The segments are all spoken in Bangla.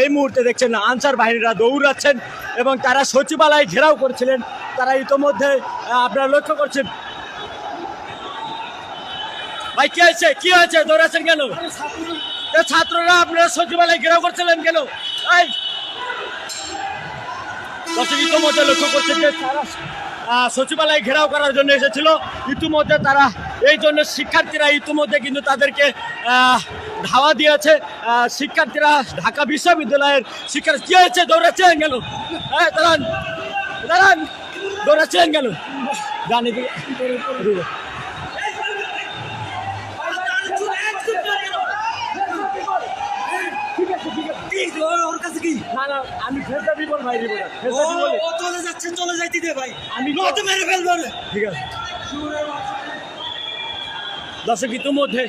এই মুহূর্তে দেখছেন আনসার বাহিনীরা দৌড়াচ্ছেন এবং তারা সচিবালয় ঘেরাও করছিলেন। তারা ইতোমধ্যে আপনারা লক্ষ্য করছেন। ভাই কি হয়েছে, কি হয়েছে, দৌড়াচ্ছেন কেন? ছাত্ররা আপনারা সচিবালয় ঘেরাও করছিলেন কেন? ইতোমধ্যে লক্ষ্য করছেন যে তারা সচিবালয় ঘেরাও করার জন্য এসেছিল। ইতিমধ্যে তারা এই জন্য শিক্ষার্থীরা ইতিমধ্যে কিন্তু তাদেরকে ধাওয়া দিয়েছে। শিক্ষার্থীরা ঢাকা বিশ্ববিদ্যালয়ের শিক্ষার্থী কি হয়েছে, দৌড়াচ্ছেন কেন? হ্যাঁ দাঁড়ান দাঁড়ান, দৌড়াচ্ছেন কেন? জানি আমি চলে যাইতে দে ভাই, আমি মেরে ফেলবো। ঠিক আছে দর্শক, ইতিমধ্যে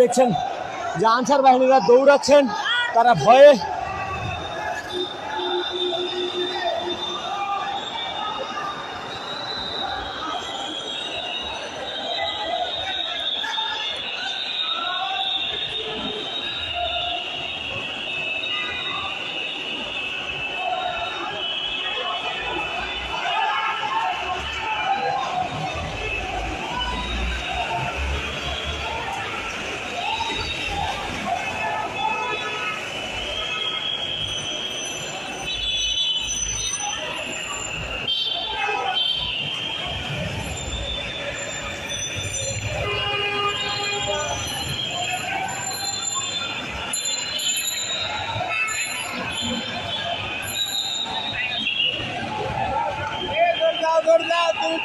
দেখছেন যে আনসার বাহিনীরা দৌড়াচ্ছেন, তারা ভয়ে দৌড় দাও, তুমি